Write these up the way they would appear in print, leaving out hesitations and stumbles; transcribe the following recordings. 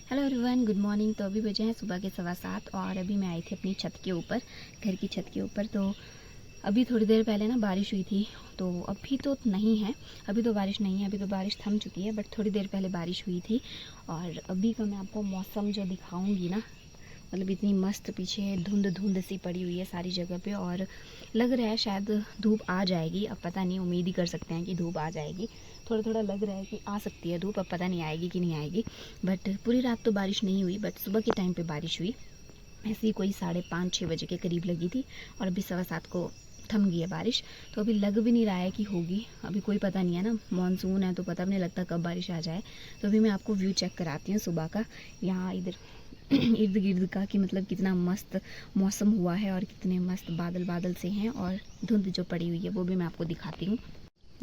Hello everyone, good morning. तो अभी बजे हैं सुबह के 7:15 और अभी मैं आई थी अपनी छत के ऊपर, घर की छत के ऊपर। तो अभी थोड़ी देर पहले ना बारिश हुई थी, तो अभी तो नहीं है, अभी तो बारिश नहीं है, अभी तो बारिश थम चुकी है। बट थोड़ी देर पहले बारिश हुई थी और अभी का मैं आपको मौसम जो दिखाऊंगी ना, मतलब इतनी मस्त पीछे धुंध धुंध सी पड़ी हुई है सारी जगह पे और लग रहा है शायद धूप आ जाएगी। अब पता नहीं, उम्मीद ही कर सकते हैं कि धूप आ जाएगी। थोड़ा थोड़ा लग रहा है कि आ सकती है धूप, अब पता नहीं आएगी कि नहीं आएगी। बट पूरी रात तो बारिश नहीं हुई, बट सुबह के टाइम पे बारिश हुई। ऐसी कोई 5:30-6 बजे के करीब लगी थी और अभी 7:15 को थम गई है बारिश। तो अभी लग भी नहीं रहा है कि होगी, अभी कोई पता नहीं है ना, मॉनसून है तो पता भी नहीं लगता कब बारिश आ जाए। तो अभी मैं आपको व्यू चेक कराती हूँ सुबह का, यहाँ इधर इर्द गिर्द का, कि मतलब कितना मस्त मौसम हुआ है और कितने मस्त बादल बादल से हैं और धुंध जो पड़ी हुई है वो भी मैं आपको दिखाती हूँ।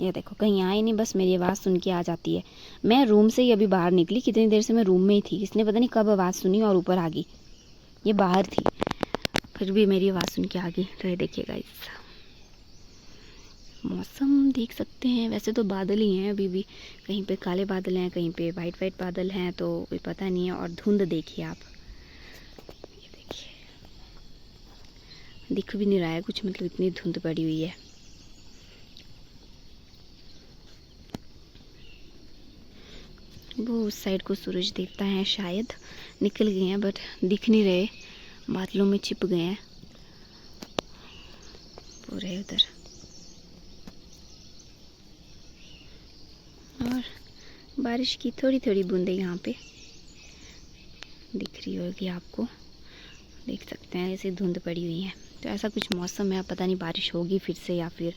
ये देखो, कहीं आए नहीं, बस मेरी आवाज़ सुन के आ जाती है। मैं रूम से ही अभी बाहर निकली, कितनी देर से मैं रूम में ही थी, इसने पता नहीं कब आवाज़ सुनी और ऊपर आ गई। ये बाहर थी, फिर भी मेरी आवाज़ सुन के आ गई। तो ये देखिएगा, इस मौसम देख सकते हैं। वैसे तो बादल ही हैं अभी भी, कहीं पे काले बादल हैं, कहीं पे वाइट वाइट बादल हैं, तो कोई पता नहीं है। और धुंध देखिए आप, ये देखिए, दिख भी नहीं रहा है कुछ, मतलब इतनी धुंध पड़ी हुई है। वो उस साइड को सूरज देवता हैं, शायद निकल गए हैं बट दिख नहीं रहे, बादलों में छिप गए हैं पूरे उधर। और बारिश की थोड़ी थोड़ी बूंदें यहाँ पे दिख रही होगी आपको, देख सकते हैं, ऐसे धुंध पड़ी हुई है। तो ऐसा कुछ मौसम है, पता नहीं बारिश होगी फिर से या फिर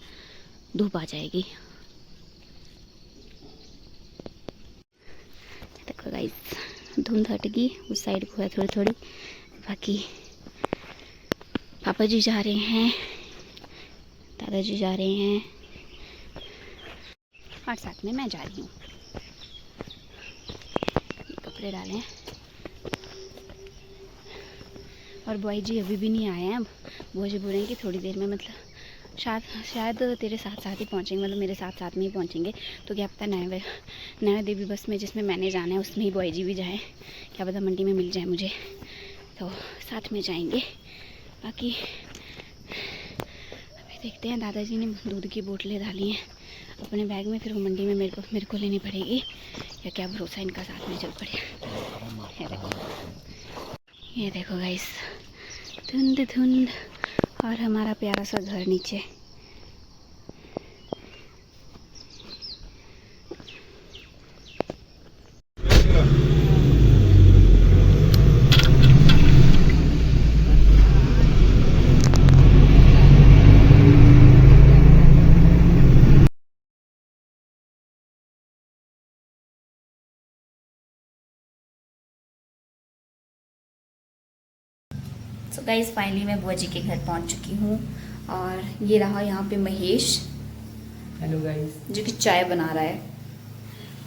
धूप आ जाएगी। देखो गाइस, धुंध हट गई, उस साइड को है थोड़ी थोड़ी। बाकी पापा जी जा रहे हैं, दादाजी जा रहे हैं और साथ में मैं जा रही हूँ। कपड़े डाले हैं और बॉय जी अभी भी नहीं आए हैं। अब बुआ जी बोल रहे हैं कि थोड़ी देर में, मतलब शायद तेरे साथ साथ ही पहुँचेंगे, मतलब मेरे साथ साथ में ही पहुँचेंगे। तो क्या पता नैना देवी बस में जिसमें मैंने जाना है उसमें ही बॉय जी भी जाए, क्या पता मंडी में मिल जाए मुझे, तो साथ में जाएंगे। बाकी अभी देखते हैं, दादाजी ने दूध की बोतलें डाली हैं अपने बैग में, फिर वो मंडी में मेरे को लेनी पड़ेगी, या क्या भरोसा इनका साथ में चल पड़े। ये देखो गाइस, धुंध धुंध और हमारा प्यारा सा घर नीचे। सो गाइस, फाइनली मैं बुआ जी के घर पहुंच चुकी हूँ और ये रहा यहाँ पे महेश। हेलो गाइस, जो कि चाय बना रहा है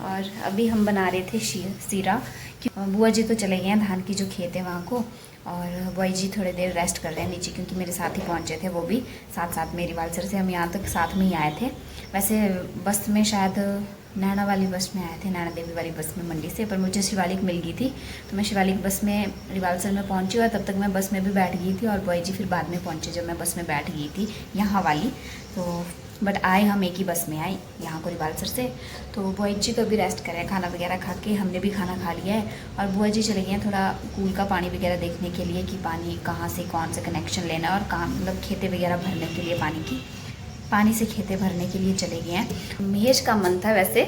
और अभी हम बना रहे थे सीरा। बुआ जी तो चले गए हैं धान की जो खेत है वहाँ को, और बुआ जी थोड़ी देर रेस्ट कर रहे हैं नीचे, क्योंकि मेरे साथ ही पहुँचे थे वो भी, साथ साथ मेरी रिवाल्सर से हम यहाँ तक साथ में ही आए थे। वैसे बस में शायद नैना वाली बस में आए थे, नैना देवी वाली बस में मंडी से, पर मुझे शिवालिक मिल गई थी तो मैं शिवालिक बस में रिवाल्सर में पहुंची और तब तक मैं बस में भी बैठ गई थी। और बॉय जी फिर बाद में पहुंचे जब मैं बस में बैठ गई थी यहाँ वाली। तो बट आए हम एक ही बस में आए यहाँ को रिवाल्सर से। तो बुआ जी तो अभी रेस्ट करें, खाना वगैरह खा के, हमने भी खाना खा लिया है। और बुआ जी चले गए हैं थोड़ा कूल का पानी वगैरह देखने के लिए कि पानी कहाँ से कौन सा कनेक्शन लेना है, और कहाँ मतलब खेते वगैरह भरने के लिए पानी से खेते भरने के लिए चले गए हैं। महेश का मन था वैसे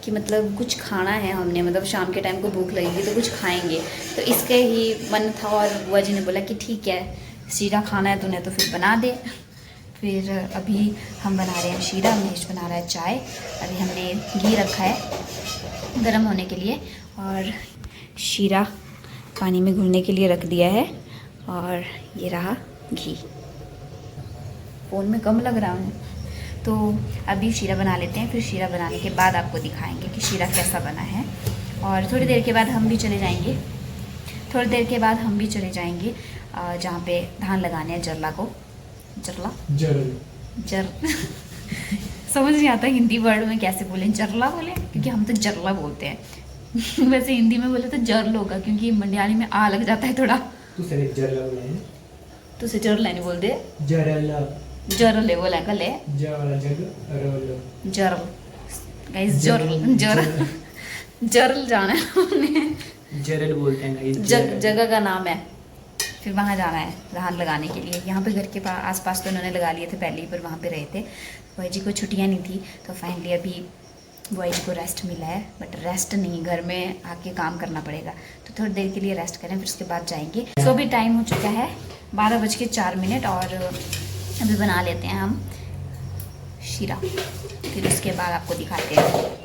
कि मतलब कुछ खाना है हमने, मतलब शाम के टाइम को भूख लगेगी तो कुछ खाएंगे, तो इसके ही मन था। और बुआ जी ने बोला कि ठीक है, शीरा खाना है तूने तो फिर बना दे। फिर अभी हम बना रहे हैं शीरा, महेश बना रहा है चाय। अभी हमने घी रखा है गर्म होने के लिए और शीरा पानी में घुलने के लिए रख दिया है। और ये रहा घी, फ़ोन में कम लग रहा है। तो अभी शीरा बना लेते हैं, फिर शीरा बनाने के बाद आपको दिखाएंगे कि शीरा कैसा बना है। और थोड़ी देर के बाद हम भी चले जाएंगे, जहाँ पे धान लगाने हैं, जरला को, जर समझ नहीं आता हिंदी वर्ड में कैसे बोलें, जरला बोलें, क्योंकि हम तो जरला बोलते हैं। वैसे हिंदी में बोले तो जर्ल होगा, क्योंकि मलयाली में आ लग जाता है थोड़ा। तू सर जरला बोला है। तो उसे जर्ल नहीं बोल दे, जरला जर्ल है बोला कल है, जवाला जग रोलो जर्ल गाइस, जर्ल जर्ल जर्ल जाना है हमने। जरल बोलते हैं गाइस। जगह का नाम है, फिर वहाँ जाना है धान लगाने के लिए। यहाँ पे घर के पास आसपास तो उन्होंने लगा लिए थे पहले ही, पर वहाँ पे रहे थे। बुआ जी को छुट्टियाँ नहीं थी, तो फाइनली अभी बुआ जी को रेस्ट मिला है। बट रेस्ट नहीं, घर में आके काम करना पड़ेगा, तो थोड़ी देर के लिए रेस्ट करें, फिर उसके बाद जाएंगे। सो अभी टाइम हो चुका है 12:04 और अभी बना लेते हैं हम शीरा, फिर उसके बाद आपको दिखाते हैं।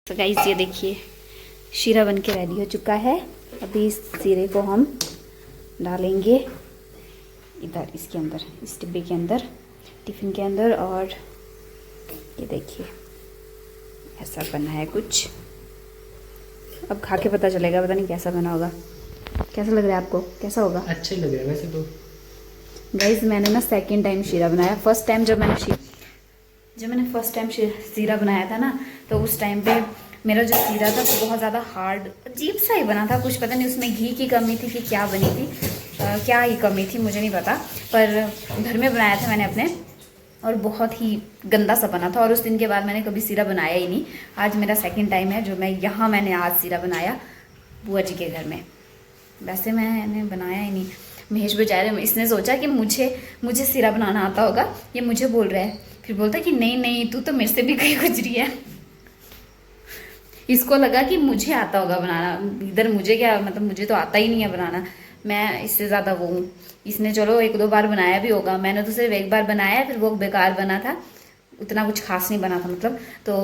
तो गाइस ये देखिए शीरा बन के रेडी हो चुका है। अभी इस शीरे को हम डालेंगे इधर इसके अंदर, इस डिब्बे के अंदर, टिफ़िन के अंदर। और ये देखिए ऐसा बना है कुछ। अब खा के पता चलेगा, पता नहीं कैसा बना होगा। कैसा लग रहा है आपको, कैसा होगा? अच्छा ही लग रहा है वैसे तो। गाइस मैंने ना सेकंड टाइम शीरा बनाया। फर्स्ट टाइम जब मैंने फर्स्ट टाइम शीरा बनाया था ना, तो उस टाइम पे मेरा जो शीरा था वो बहुत ज़्यादा हार्ड अजीब सा ही बना था। कुछ पता नहीं उसमें घी की कमी थी कि क्या बनी थी, क्या ही कमी थी मुझे नहीं पता। पर घर में बनाया था मैंने अपने, और बहुत ही गंदा सा बना था। और उस दिन के बाद मैंने कभी शीरा बनाया ही नहीं। आज मेरा सेकंड टाइम है जो मैंने आज शीरा बनाया बुआ जी के घर में। वैसे मैंने बनाया ही नहीं। महेश बेचारे, इसने सोचा कि मुझे शीरा बनाना आता होगा, ये मुझे बोल रहा है। फिर बोलता कि नहीं तू तो मेरे से भी कहीं गुजरी है। इसको लगा कि मुझे आता होगा बनाना, इधर मुझे क्या, मतलब मुझे तो आता ही नहीं है बनाना, मैं इससे ज़्यादा वो हूँ। इसने चलो 1-2 बार बनाया भी होगा, मैंने तो सिर्फ 1 बार बनाया, फिर वो बेकार बना था, उतना कुछ खास नहीं बना था मतलब। तो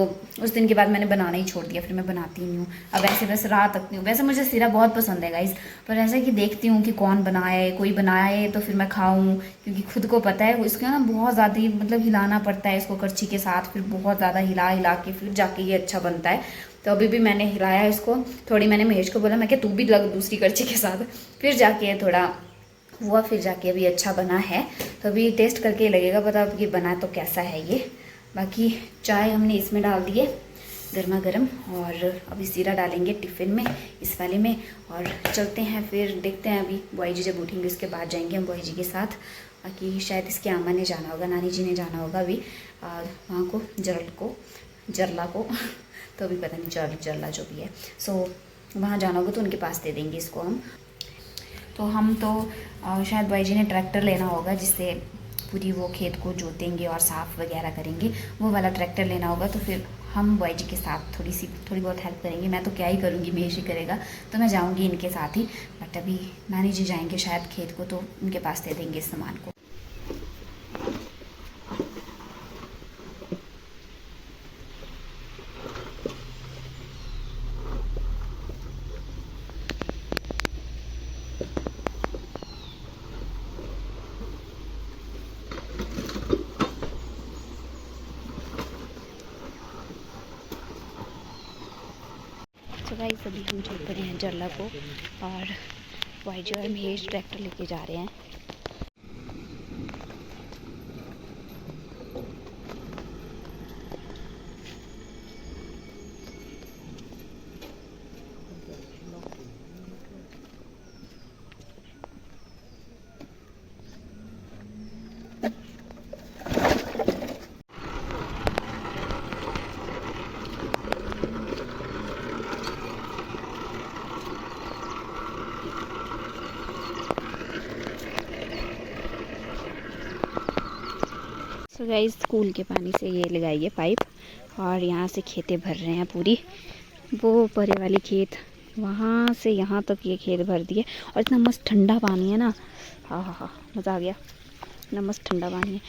उस दिन के बाद मैंने बनाना ही छोड़ दिया, फिर मैं बनाती ही नहीं हूँ। अब ऐसे बस रात तकती हूँ। वैसे मुझे शीरा बहुत पसंद है गाइस, पर ऐसा कि देखती हूँ कि कौन बनाए, कोई बनाए तो फिर मैं खाऊँ, क्योंकि खुद को पता है इसको ना बहुत ज़्यादा ही मतलब हिलाना पड़ता है इसको करछी के साथ, फिर बहुत ज़्यादा हिला के फिर जाके ये अच्छा बनता है। तो अभी भी मैंने हिलाया इसको थोड़ी, मैंने महेश को बोला मैं क्या तू भी लग दूसरी करछी के साथ, फिर जाके थोड़ा हुआ, फिर जाके अभी अच्छा बना है। तो अभी टेस्ट करके लगेगा पता अब कि बना तो कैसा है ये। बाकी चाय हमने इसमें डाल दिए गर्मा गर्म, और अभी शीरा डालेंगे टिफ़िन में, इस वाले में, और चलते हैं फिर देखते हैं। अभी बुआई जी जब उठेंगे उसके बाद जाएंगे हम बुआई जी के साथ। बाकी शायद इसके अम्मा ने जाना होगा, नानी जी ने जाना होगा अभी वहाँ को, जरला को तो अभी पता नहीं जरला जो भी है, सो वहाँ जाना होगा तो उनके पास दे देंगे इसको हम। तो हम तो शायद बुआई जी ने ट्रैक्टर लेना होगा जिससे पूरी वो खेत को जोतेंगे और साफ़ वगैरह करेंगे, वो वाला ट्रैक्टर लेना होगा। तो फिर हम बुआई जी के साथ थोड़ी बहुत हेल्प करेंगे। मैं तो क्या ही करूँगी, महेश ही करेगा, तो मैं जाऊँगी इनके साथ ही। बट अभी नानी जी जाएंगे शायद खेत को, तो उनके पास दे देंगे इस सामान को। तो गाइस अभी हम चल पड़े हैं जरला को, और बुआई जी और महेश ट्रैक्टर लेके जा रहे हैं। तो गाइस स्कूल के पानी से ये लगाई है पाइप, और यहाँ से खेतें भर रहे हैं पूरी, वो परे वाली खेत वहाँ से यहाँ तक ये खेत भर दिए। और इतना मस्त ठंडा पानी है ना, हाँ मज़ा आ गया, इतना मस्त ठंडा पानी है।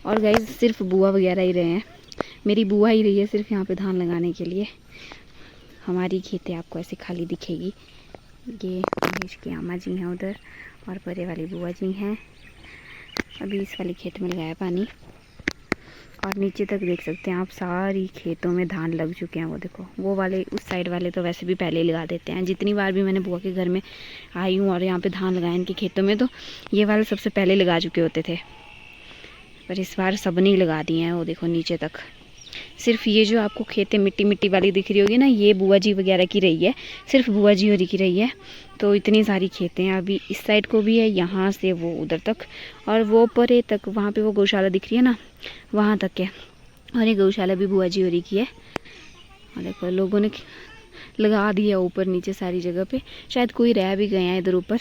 और गाइस सिर्फ बुआ वगैरह ही रहे हैं, मेरी बुआ ही रही है सिर्फ यहाँ पे धान लगाने के लिए। हमारी खेतें आपको ऐसे खाली दिखेगी। ये महेश की अम्मा जी हैं उधर, और परे वाली बुआ जी हैं। अभी इस वाली खेत में लगाया पानी, और नीचे तक देख सकते हैं आप सारी खेतों में धान लग चुके हैं। वो देखो, वो वाले उस साइड वाले तो वैसे भी पहले ही लगा देते हैं। जितनी बार भी मैंने बुआ के घर में आई हूँ और यहाँ पे धान लगाए इनके खेतों में, तो ये वाले सबसे पहले लगा चुके होते थे, पर इस बार सबने ही लगा दिए हैं। वो देखो नीचे तक। सिर्फ ये जो आपको खेतें मिट्टी मिट्टी वाली दिख रही होगी ना, ये बुआ जी वगैरह की रही है, सिर्फ बुआ जी होरी की रही है। तो इतनी सारी खेतें हैं। अभी इस साइड को भी है, यहाँ से वो उधर तक, और वो परे तक, वहाँ पे वो गौशाला दिख रही है ना, वहाँ तक है। और ये गौशाला भी बुआ जी होरी की है। और देखो लोगों ने लगा दिया ऊपर नीचे सारी जगह पे। शायद कोई रह भी गया है इधर ऊपर।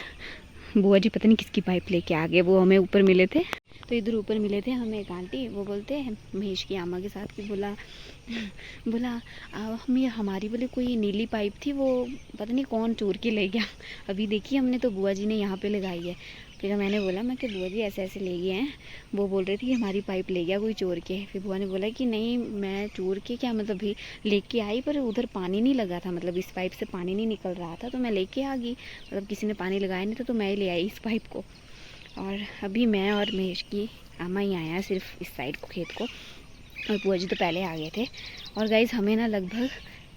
बुआ जी पता नहीं किसकी पाइप लेके आ गए। वो हमें ऊपर मिले थे, तो इधर ऊपर मिले थे हमें एक आंटी। वो बोलते हैं महेश की अम्मा के साथ कि बोला हम हमारी बोले कोई नीली पाइप थी, वो पता नहीं कौन चोर के ले गया। अभी देखी हमने तो बुआ जी ने यहाँ पे लगाई है। फिर मैंने बोला, मैं कि बुआ जी ऐसे ऐसे ले गए हैं। वो बोल रही थी कि हमारी पाइप ले गया कोई चोर के। फिर बुआ ने बोला कि नहीं, मैं चोर के क्या, मतलब भी लेके आई, पर उधर पानी नहीं लगा था, मतलब इस पाइप से पानी नहीं निकल रहा था, तो मैं लेके आ गई। मतलब किसी ने पानी लगाया नहीं था, तो मैं ही ले आई इस पाइप को। और अभी मैं और महेश की अम्मा ही आया है सिर्फ इस साइड को, खेत को, और बुआ जी तो पहले आ गए थे। और गाइज़ हमें ना लगभग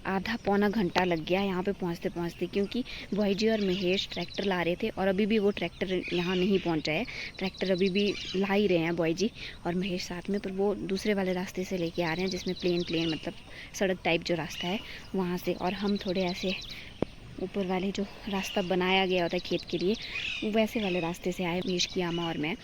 आधा पौना घंटा लग गया यहाँ पे पहुँचते पहुँचते, क्योंकि बुआई जी और महेश ट्रैक्टर ला रहे थे, और अभी भी वो ट्रैक्टर यहाँ नहीं पहुँचा है। ट्रैक्टर अभी भी ला ही रहे हैं बुआई जी और महेश साथ में, पर वो दूसरे वाले रास्ते से लेके आ रहे हैं, जिसमें प्लेन मतलब सड़क टाइप जो रास्ता है वहाँ से। और हम थोड़े ऐसे ऊपर वाले जो रास्ता बनाया गया होता है खेत के लिए, वैसे वाले रास्ते से आए महेश की अम्मा और मैं।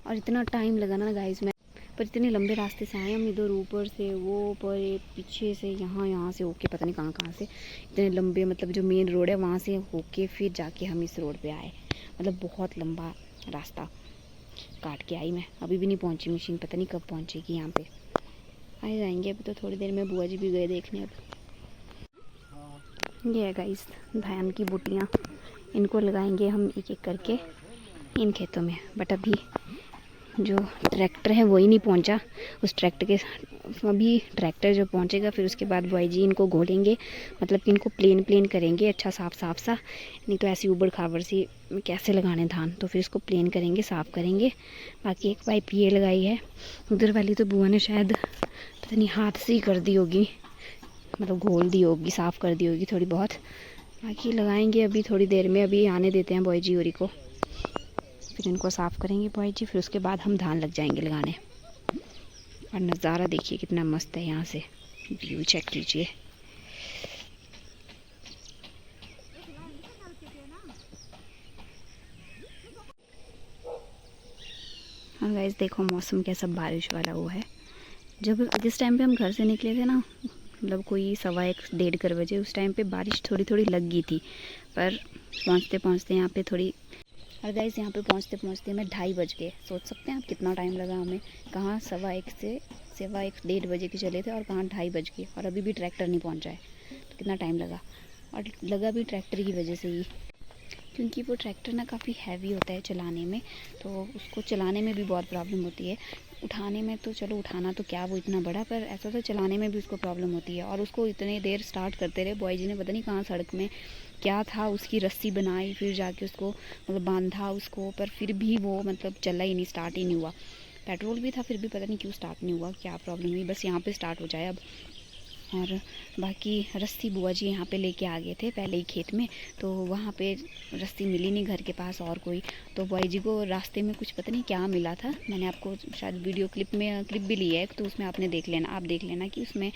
और इतना टाइम लगा ना गाइस, मैं पर इतने लंबे रास्ते से आए हम, इधर ऊपर से वो पर पीछे से यहाँ से होके पता नहीं कहाँ से, इतने लंबे, मतलब जो मेन रोड है वहाँ से होके फिर जाके हम इस रोड पे आए। मतलब बहुत लंबा रास्ता काट के आई मैं। अभी भी नहीं पहुँची मशीन, पता नहीं कब पहुँचेगी यहाँ पे। आ जाएंगे अभी तो थोड़ी देर में। बुआ जी भी गए देखने। अब ये है गाइस धान की बूटियाँ, इनको लगाएंगे हम एक एक करके इन खेतों में। बट अभी जो ट्रैक्टर है वही नहीं पहुंचा। उस ट्रैक्टर के अभी ट्रैक्टर जो पहुंचेगा, फिर उसके बाद बुआई जी इनको घोलेंगे, मतलब कि इनको प्लेन करेंगे अच्छा साफ सा। नहीं तो ऐसी उबड़ खाबड़ सी कैसे लगाने धान, तो फिर इसको प्लेन करेंगे, साफ़ करेंगे। बाकी एक पाइप ये लगाई है, उधर वाली तो बुआ ने शायद पता नहीं हाथ से ही कर दी होगी, मतलब घोल दी होगी, साफ़ कर दी होगी थोड़ी बहुत। बाकी लगाएंगे अभी थोड़ी देर में। अभी आने देते हैं बुआई जी होरी को, फिर इनको साफ़ करेंगे बुआई जी, फिर उसके बाद हम धान लग जाएंगे लगाने। और नज़ारा देखिए कितना मस्त है, यहाँ से व्यू चेक कीजिए। और गाइस देखो मौसम कैसा बारिश वाला हुआ है। जिस टाइम पे हम घर से निकले थे ना, मतलब कोई 1:15-1:30 बजे, उस टाइम पे बारिश थोड़ी थोड़ी लग गई थी, पर पहुँचते पहुँचते यहाँ पे थोड़ी। और गाइस यहाँ पे पहुँचते पहुँचते हमें 2:30 बज गए। सोच सकते हैं आप कितना टाइम लगा हमें। कहाँ 1:15 बजे के चले थे, और कहाँ 2:30 बज गए, और अभी भी ट्रैक्टर नहीं पहुँचा है। तो कितना टाइम लगा, और लगा भी ट्रैक्टर की वजह से ही, क्योंकि वो ट्रैक्टर ना काफ़ी हैवी होता है चलाने में, तो उसको चलाने में भी बहुत प्रॉब्लम होती है। उठाने में तो चलो, उठाना तो क्या वो इतना बड़ा, पर ऐसा तो चलाने में भी उसको प्रॉब्लम होती है। और उसको इतने देर स्टार्ट करते रहे, बुआई जी ने पता नहीं कहाँ सड़क में क्या था, उसकी रस्सी बनाई, फिर जाके उसको मतलब बांधा उसको, पर फिर भी वो मतलब चला ही नहीं, स्टार्ट ही नहीं हुआ। पेट्रोल भी था, फिर भी पता नहीं क्यों स्टार्ट नहीं हुआ, क्या प्रॉब्लम हुई। बस यहाँ पे स्टार्ट हो जाए अब। और बाकी रस्सी बुआ जी यहाँ पे लेके आ गए थे पहले ही खेत में, तो वहाँ पे रस्सी मिली नहीं घर के पास और कोई। तो बुआई जी को रास्ते में कुछ पता नहीं क्या मिला था, मैंने आपको शायद वीडियो क्लिप भी ली है, तो उसमें आपने देख लेना, आप देख लेना कि उसमें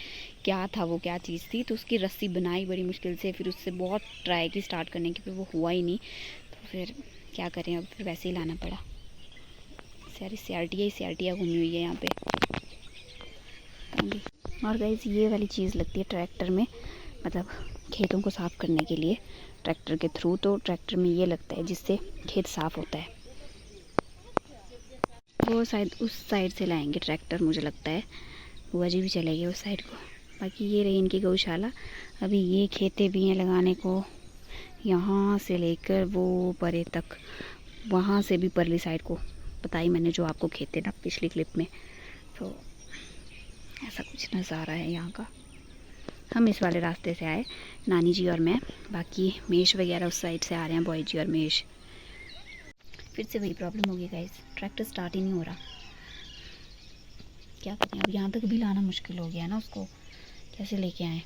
क्या था, वो क्या चीज़ थी। तो उसकी रस्सी बनाई बड़ी मुश्किल से, फिर उससे बहुत ट्राई की स्टार्ट करने की, फिर वो हुआ ही नहीं। तो फिर क्या करें, अब फिर वैसे ही लाना पड़ा। सारी सीआरटियाँ घूमी हुई है यहाँ पे। और गाइस ये वाली चीज़ लगती है ट्रैक्टर में, मतलब खेतों को साफ़ करने के लिए ट्रैक्टर के थ्रू। तो ट्रैक्टर में ये लगता है जिससे खेत साफ़ होता है। वो शायद उस साइड से लाएंगे ट्रैक्टर, मुझे लगता है बुआ जी भी चले गए उस साइड को। बाकी ये रही इनकी गौशाला। अभी ये खेतें भी हैं लगाने को, यहाँ से लेकर वो परे तक, वहाँ से भी परली साइड को बताई मैंने जो आपको खेतें ना पिछली क्लिप में। तो ऐसा कुछ नज़ारा है यहाँ का। हम इस वाले रास्ते से आए, नानी जी और मैं, बाकी महेश वगैरह उस साइड से आ रहे हैं, बॉय जी और महेश। फिर से वही प्रॉब्लम होगी गाइस, ट्रैक्टर स्टार्ट ही नहीं हो रहा। क्या करें अब, यहाँ तक भी लाना मुश्किल हो गया ना, उसको कैसे लेके आएँ।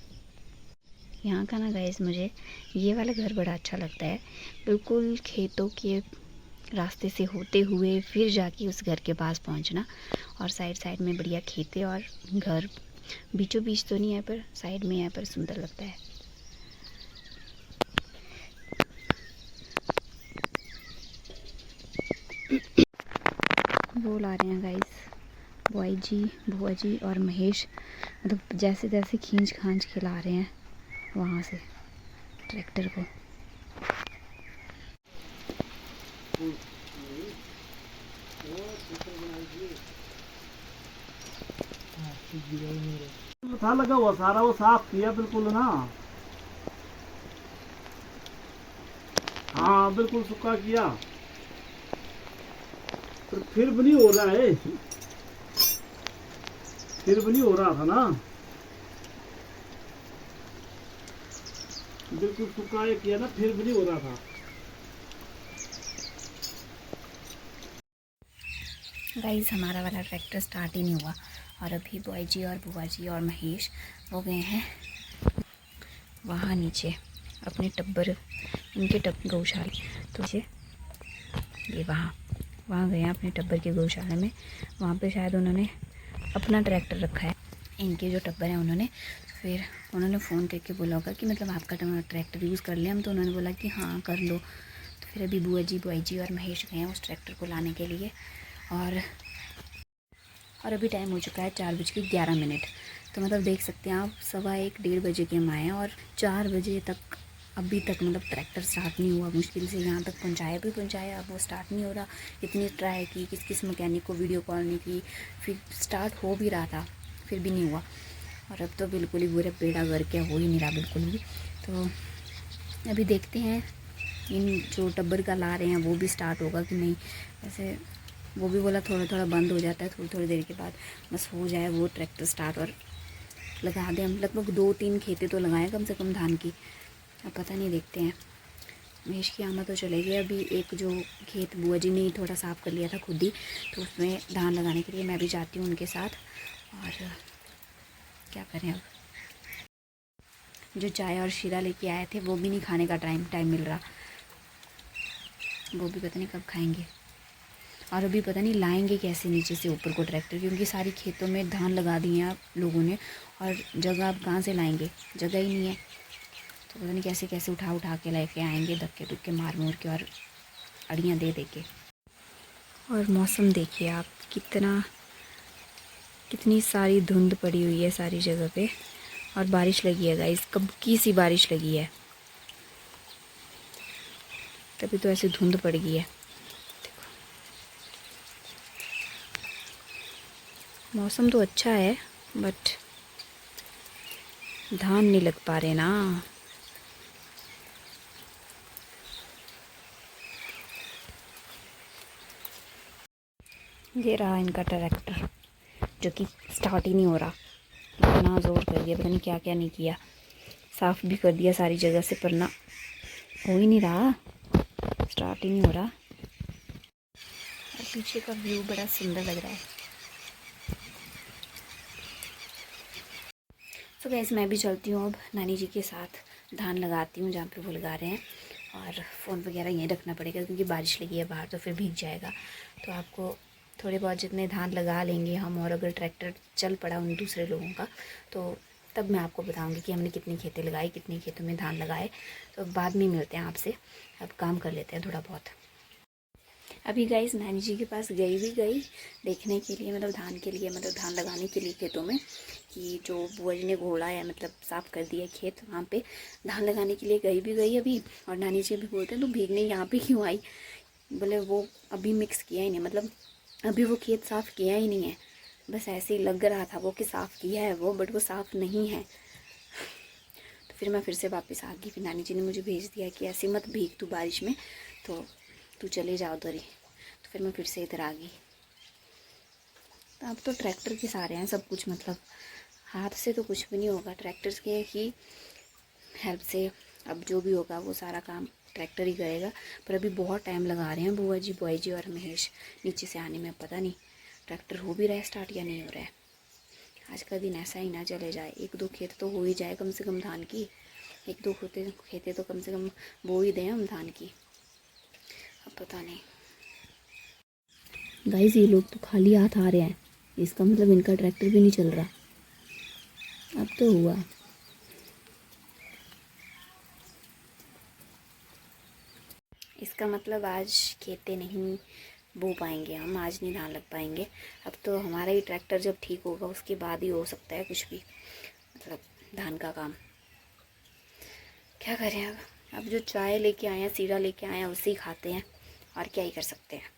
यहाँ का ना गाइस मुझे ये वाला घर बड़ा अच्छा लगता है, बिल्कुल खेतों के रास्ते से होते हुए फिर जाके उस घर के पास पहुँचना, और साइड साइड में बढ़िया खेते और घर, बीचों बीच तो नहीं है पर साइड में है, पर सुंदर लगता है। वो ला रहे हैं गाइस बॉय जी, बुआ जी और महेश, मतलब जैसे तैसे खींच खांच के ला रहे हैं वहाँ से ट्रैक्टर को। था लगा हुआ सारा, वो साफ किया बिल्कुल ना। हाँ बिल्कुल सूखा किया, पर फिर भी नहीं हो रहा है, फिर भी नहीं हो रहा था ना, बिल्कुल सूखा किया ना, फिर भी नहीं हो रहा था। गाइस हमारा वाला ट्रैक्टर स्टार्ट ही नहीं हुआ, और अभी बॉय जी और बुआ जी और महेश वो गए हैं वहाँ नीचे अपने टब्बर, इनके गौशाला, तो ये वहाँ गए हैं अपने टब्बर के गौशाला में। वहाँ पे शायद उन्होंने अपना ट्रैक्टर रखा है, इनके जो टब्बर हैं उन्होंने, फिर उन्होंने फ़ोन करके बोला होगा कि मतलब आपका ट्रैक्टर यूज़ कर लिया हम, तो उन्होंने बोला कि हाँ कर लो। तो फिर अभी बुआ जी, बॉय जी और महेश गए हैं उस ट्रैक्टर को लाने के लिए, और अभी टाइम हो चुका है 4:11। तो मतलब देख सकते हैं आप, 1:15-1:30 बजे के हम आए हैं, और 4 बजे तक अभी तक मतलब ट्रैक्टर स्टार्ट नहीं हुआ। मुश्किल से यहाँ तक पहुँचाया, अब वो स्टार्ट नहीं हो रहा। इतनी ट्राई की, किस मैकेनिक को वीडियो कॉल नहीं की, फिर स्टार्ट हो भी रहा था फिर भी नहीं हुआ, और अब तो बिल्कुल ही पूरा पेड़ा करके हो ही नहीं रहा बिल्कुल भी। तो अभी देखते हैं इन जो टब्बर का ला रहे हैं वो भी स्टार्ट होगा कि नहीं। वैसे वो भी बोला थोड़ा थोड़ा बंद हो जाता है, थोड़ी थोड़ी देर के बाद बस हो जाए वो ट्रैक्टर स्टार्ट, और लगा दें हम। लगभग 2-3 खेतें तो लगाएं कम से कम धान की, अब पता नहीं, देखते हैं। महेश की आमा तो चले गए, अभी एक जो खेत बुआ जी ने थोड़ा साफ़ कर लिया था खुद ही, तो उसमें धान लगाने के लिए मैं भी जाती हूँ उनके साथ। और क्या करें अब, जो चाय और शीरा लेके आए थे वो भी नहीं खाने का टाइम मिल रहा, वो भी पता नहीं कब खाएंगे। और अभी पता नहीं लाएंगे कैसे नीचे से ऊपर को ट्रैक्टर, क्योंकि सारी खेतों में धान लगा दिए हैं आप लोगों ने, और जगह आप कहाँ से लाएंगे, जगह ही नहीं है। तो पता नहीं कैसे कैसे उठा के लेके आएंगे, धक्के धुक्के मार के और अड़ियाँ दे के। और मौसम देखिए आप, कितनी सारी धुंध पड़ी हुई है सारी जगह पे, और बारिश लगी है गाइस, कब की सी बारिश लगी है, तभी तो ऐसे धुंध पड़ गई है। मौसम तो अच्छा है बट धान नहीं लग पा रहे ना। ये रहा इनका ट्रैक्टर, जो कि स्टार्ट ही नहीं हो रहा, इतना ज़ोर कर दिया, पता नहीं क्या क्या नहीं किया, साफ़ भी कर दिया सारी जगह से, पर ना हो ही नहीं रहा, स्टार्ट ही नहीं हो रहा। और पीछे का व्यू बड़ा सुंदर लग रहा है। तो गैस मैं भी चलती हूँ अब नानी जी के साथ, धान लगाती हूँ जहाँ पे वो लगा रहे हैं, और फ़ोन वगैरह यहीं रखना पड़ेगा क्योंकि बारिश लगी है बाहर, तो फिर भीग जाएगा। तो आपको थोड़े बहुत जितने धान लगा लेंगे हम, और अगर ट्रैक्टर चल पड़ा उन दूसरे लोगों का, तो तब मैं आपको बताऊंगी कि हमने कितनी खेतें लगाई, कितने खेतों में धान लगाए। तो बाद में मिलते हैं आपसे, अब काम कर लेते हैं थोड़ा बहुत। अभी गाइस नानी जी के पास गई देखने के लिए, मतलब धान के लिए, मतलब धान लगाने के लिए खेतों में, कि जो बुआ जी ने घोड़ा है, मतलब साफ़ कर दिया खेत, वहाँ पे धान लगाने के लिए गई अभी। और नानी जी भी बोलते हैं तो भीगने यहाँ पे क्यों आई, बोले वो अभी मिक्स किया ही नहीं, मतलब अभी वो खेत साफ़ किया ही नहीं है, बस ऐसे ही लग रहा था वो कि साफ़ किया है वो, बट वो साफ़ नहीं है। तो फिर मैं फिर से वापस आ गई, फिर नानी जी ने मुझे भेज दिया कि ऐसे मत भीग तू बारिश में, तो तू चले जाओ उधर ही। तो फिर मैं फिर से इधर आ गई। तो अब तो ट्रैक्टर के सहारे हैं सब कुछ, मतलब हाथ से तो कुछ भी नहीं होगा, ट्रैक्टर्स के ही हेल्प से अब जो भी होगा वो सारा काम ट्रैक्टर ही करेगा। पर अभी बहुत टाइम लगा रहे हैं बुआ जी, बुआई जी और महेश नीचे से आने में। पता नहीं ट्रैक्टर हो भी रहा है स्टार्ट या नहीं हो रहा है। आज का दिन ऐसा ही ना चले जाए, 1-2 खेत तो हो ही जाए कम से कम धान की, 1-2 खेते तो कम से कम बो ही दें हम धान की। अब पता नहीं गाइस, ये लोग तो खाली हाथ आ रहे हैं, इसका मतलब इनका ट्रैक्टर भी नहीं चल रहा। अब तो हुआ। इसका मतलब आज खेते नहीं बो पाएंगे हम, आज नहीं धान लग पाएंगे। अब तो हमारा ही ट्रैक्टर जब ठीक होगा उसके बाद ही हो सकता है कुछ भी, मतलब धान का काम। क्या करें अब जो चाय लेके आए हैं, सीरा लेके आए हैं, उसे ही खाते हैं, और क्या ही कर सकते हैं।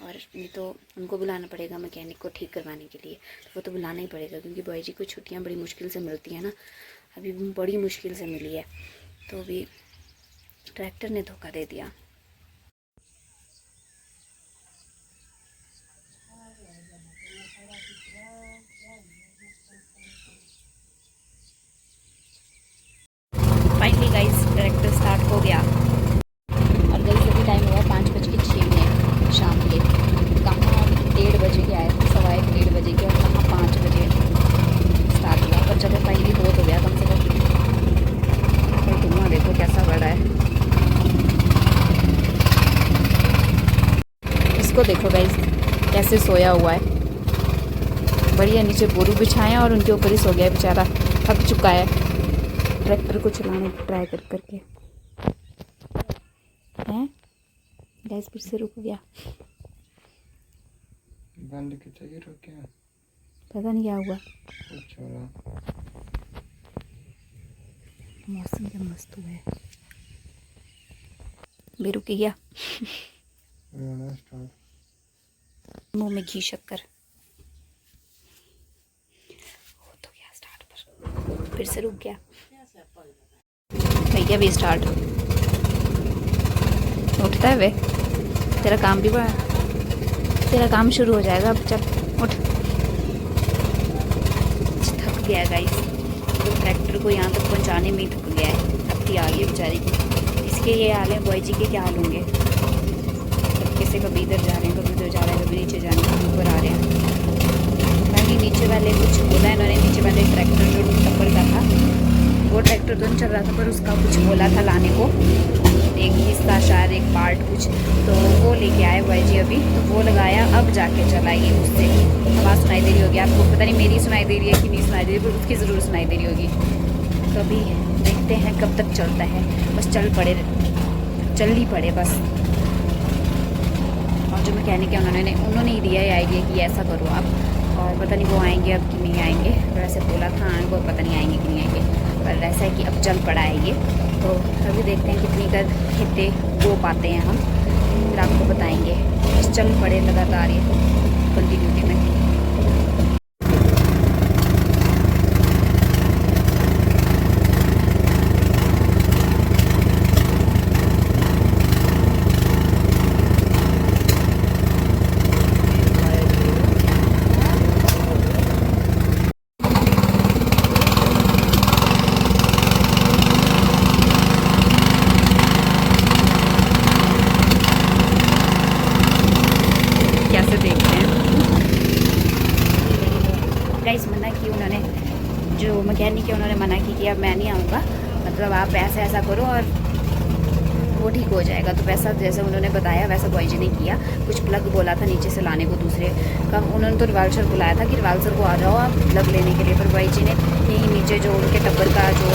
और नहीं तो उनको बुलाना पड़ेगा मैकेनिक को ठीक करवाने के लिए, तो वो तो बुलाना ही पड़ेगा, क्योंकि बॉय जी को छुट्टियां बड़ी मुश्किल से मिलती हैं ना, अभी बड़ी मुश्किल से मिली है। तो अभी ट्रैक्टर ने धोखा दे दिया। फाइनली गाइस ट्रैक्टर स्टार्ट हो गया, और गाइस अभी टाइम हुआ 5:06 शाम के। कहाँ 1:30 बजे के आए थे, 1:15 बजे के, और कहाँ 5 बजे स्टार्ट हुआ। पर चलो फाइनली हो गया कम से कम। और धुआं देखो कैसा बड़ा है, इसको देखो गाइस कैसे सोया हुआ है। बढ़िया नीचे बोरू बिछाए हैं और उनके ऊपर ही सो गया बेचारा, थक चुका है ट्रैक्टर को चलाने ट्राई करके। हैं गैस फिर से रुक गया, बंद की चाहिए रुक गया, पता नहीं क्या हुआ। कुछ हो रहा। मौसम क्या मस्त हुआ है, भी रुक गया। मुंह में घी शक्कर हो तो गया स्टार्ट, पर फिर से रुक गया। भैया भी स्टार्ट उठता है वे, तेरा काम भी बड़ा, तेरा काम शुरू हो जाएगा अब। चल उठ, थक गया गाइस, तो ट्रैक्टर को यहाँ तक पहुँचाने में ही थक गया है, थकती आ गई बेचारी की। इसके ये हाल है, बॉय जी के क्या हाल होंगे। कैसे कभी इधर जा रहे हैं, कभी उधर जा रहे हैं, कभी नीचे जा रहे हैं, कभी ऊपर आ रहे हैं। बाकी नीचे वाले कुछ बोला इन्होंने, नीचे वाले ट्रैक्टर जो टप्पर का था वो ट्रैक्टर तो नहीं चल रहा था, पर उसका कुछ बोला था लाने को, एक हिस्सा शायद, एक पार्ट कुछ, तो वो लेके आए भाई जी अभी, तो वो लगाया, अब जाके चलाइए। उससे आवाज़ सुनाई दे रही होगी आपको, पता नहीं मेरी सुनाई दे रही है कि नहीं सुनाई दे रही, पर उसकी ज़रूर सुनाई दे रही होगी। तो अभी देखते हैं कब तक चलता है, बस चल ही पड़े बस। और जो मैकेनिक है उन्होंने ही दिया है आइडिया कि ऐसा करो आप, और पता नहीं वो आएंगे अब कि नहीं आएंगे। वैसे बोला था वो पता नहीं आएंगे कि नहीं आएंगे, पर ऐसा है कि अब चल पड़ा है ये। तो अभी देखते हैं कितनी कर खेते बो पाते हैं हम, फिर आपको बताएंगे। बस चल पड़े लगातार ये कंटिन्यूटी में। कैसे देखते हैं गाइस, मना की उन्होंने, जो मैकेनिक है उन्होंने मना की कि अब मैं नहीं आऊँगा, मतलब आप ऐसा करो और वो ठीक हो जाएगा। तो वैसा जैसे उन्होंने बताया वैसा बॉय जी ने किया। कुछ प्लग बोला था नीचे से लाने को दूसरे का, उन्होंने तो रिवाल्सर बुलाया था कि रिवाल्सर को आ जाओ आप प्लग लेने के लिए, पर बॉय जी ने यहीं नीचे जो उनके टब्बर का जो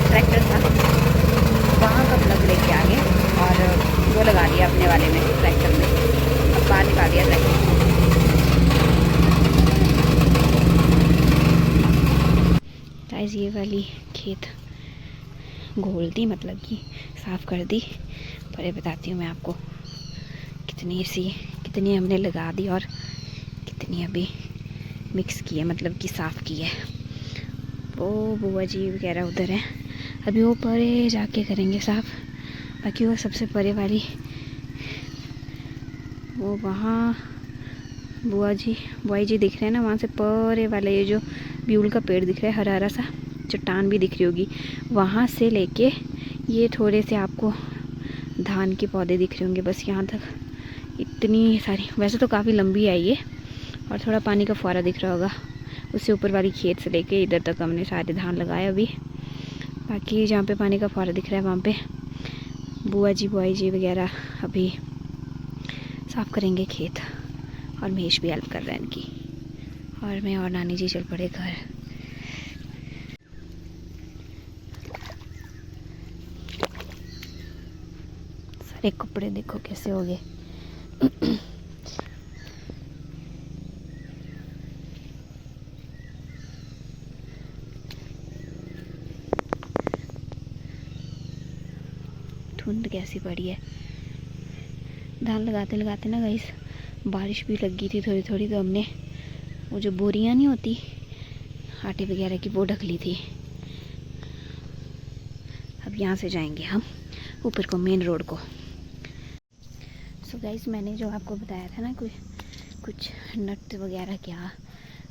ट्रैक्टर था वहाँ का प्लग लेके आ गए और वो लगा दिया अपने वाले में, ट्रैक्टर में। अब बाहर निकाल दिया ट्रैक्टर। गाइस ये वाली खेत घोल दी, मतलब कि साफ़ कर दी। पर ये बताती हूँ मैं आपको कितनी हमने लगा दी और कितनी अभी मिक्स की है, मतलब कि साफ़ की है। वो बुआ जी वगैरह उधर हैं, अभी वो परे जाके करेंगे साफ़। बाकी वो सबसे परे वाली वो वहाँ बुआ जी दिख रहे हैं ना वहाँ से, परे वाले ये जो ब्यूल का पेड़ दिख रहा है, हरा हरा सा चट्टान भी दिख रही होगी, वहाँ से लेके ये थोड़े से आपको धान के पौधे दिख रहे होंगे, बस यहाँ तक इतनी सारी। वैसे तो काफ़ी लंबी है ये, और थोड़ा पानी का फुहारा दिख रहा होगा, उससे ऊपर वाली खेत से लेके इधर तक हमने सारे धान लगाए अभी। बाकी जहाँ पे पानी का फुहारा दिख रहा है वहाँ पे बुआ जी वगैरह अभी साफ़ करेंगे खेत, और महेश भी हेल्प कर रहा है इनकी, और मैं और नानी जी चल पड़े घर। सारे कपड़े देखो कैसे हो गए। धुंध कैसी पड़ी है। धान लगाते लगाते ना गाइस बारिश भी लग गई थी थोड़ी थोड़ी, तो हमने वो जो बोरियां नहीं होती आटे वगैरह की, वो ढक ली थी। अब यहाँ से जाएंगे हम ऊपर को, मेन रोड को। सो गाइस मैंने जो आपको बताया था ना कुछ नट वगैरह क्या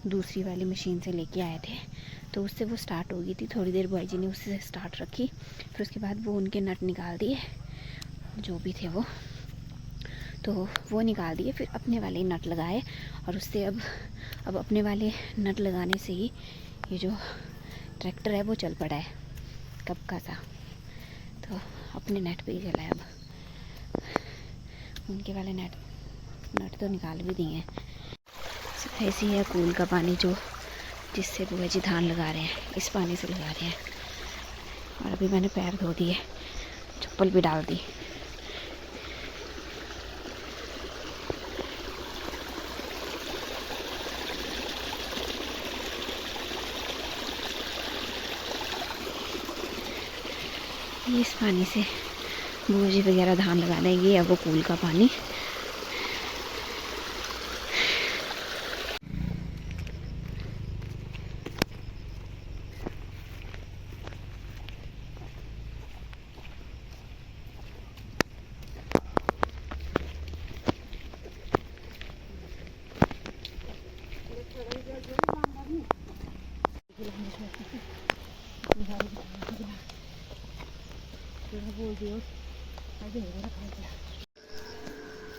दूसरी वाली मशीन से लेके आए थे, तो उससे वो स्टार्ट हो गई थी। थोड़ी देर बुआ जी ने उससे स्टार्ट रखी, फिर उसके बाद वो उनके नट निकाल दिए जो भी थे तो वो निकाल दिए, फिर अपने वाले नट लगाए, और उससे अब अपने वाले नट लगाने से ही ये जो ट्रैक्टर है वो चल पड़ा है कब का सा, तो अपने नेट पे ही चला है। अब उनके वाले नट तो निकाल भी दिए हैं। ऐसी है कूल का पानी जो जिससे बुआ जी धान लगा रहे हैं, इस पानी से लगा रहे हैं। और अभी मैंने पैर धो दिए, चप्पल भी डाल दी। इस पानी से बुआ जी वगैरह धान लगा देंगे, या वो कूल का पानी।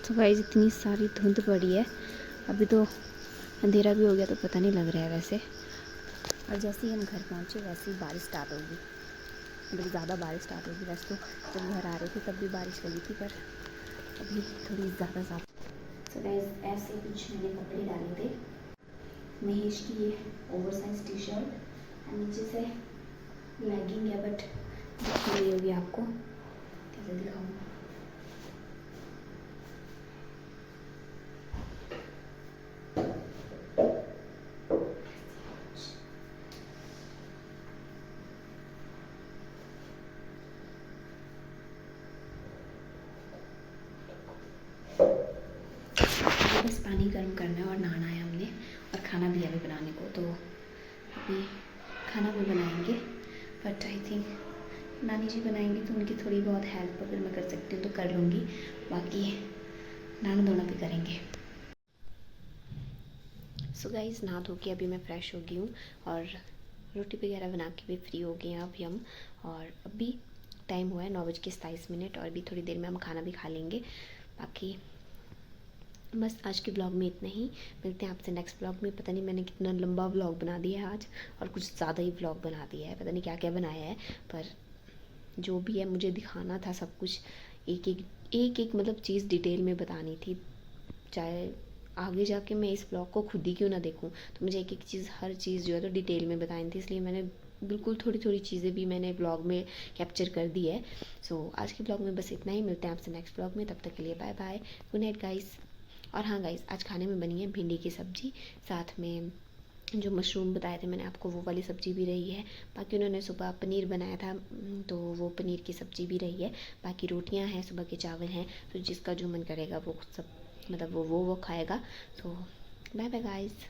तो गाइस इतनी सारी धुंध पड़ी है, अभी तो अंधेरा भी हो गया तो पता नहीं लग रहा है वैसे। और जैसे ही हम घर पहुँचे वैसे ही बारिश स्टार्ट होगी, बड़ी ज़्यादा बारिश स्टार्ट होगी। वैसे तो जब घर आ रहे थे तब भी बारिश लगी थी, पर अभी थोड़ी ज़्यादा ज़्यादा। तो गाइस ऐसे कुछ मैंने कपड़े डाले थे। महेश की ये ओवरसाइज टी शर्ट, नीचे से लेगिंग है, बट दिख रही होगी आपको, कैसे दिखाऊँ। बस पानी गर्म करना है और नहाना है हमने, और खाना भी अभी बनाने को, तो अभी खाना भी बनाएंगे। बट आई थिंक नानी जी बनाएंगे तो उनकी थोड़ी बहुत हेल्प अगर मैं कर सकती हूँ तो कर लूँगी, बाकी नहाना धोना भी करेंगे। सो गाइस नहा धो के अभी मैं फ़्रेश हो गई हूँ, और रोटी वगैरह बना के भी फ्री हो गए हैं अभी हम। और अभी टाइम हुआ है 9:27, और अभी थोड़ी देर में हम खाना भी खा लेंगे। बाकी बस आज के ब्लॉग में इतना ही, मिलते हैं आपसे नेक्स्ट ब्लॉग में। पता नहीं मैंने कितना लंबा ब्लॉग बना दिया है आज, और कुछ ज़्यादा ही ब्लॉग बना दिया है, पता नहीं क्या क्या बनाया है, पर जो भी है मुझे दिखाना था सब कुछ, एक मतलब चीज़ डिटेल में बतानी थी। चाहे आगे जाके मैं इस ब्लॉग को खुद ही क्यों ना देखूं, तो मुझे एक चीज़, हर चीज़ जो है तो डिटेल में बतानी थी, इसलिए मैंने बिल्कुल थोड़ी थोड़ी चीज़ें भी मैंने ब्लॉग में कैप्चर कर दी है। सो आज के ब्लॉग में बस इतना ही, मिलते हैं आपसे नेक्स्ट ब्लॉग में, तब तक के लिए bye bye, good night guys. और हाँ गाइस, आज खाने में बनी है भिंडी की सब्ज़ी, साथ में जो मशरूम बताए थे मैंने आपको, वो वाली सब्ज़ी भी रही है। बाकी उन्होंने सुबह पनीर बनाया था, तो वो पनीर की सब्ज़ी भी रही है। बाकी रोटियां हैं, सुबह के चावल हैं, तो जिसका जो मन करेगा वो सब मतलब वो खाएगा। तो बाय बाय गाइस।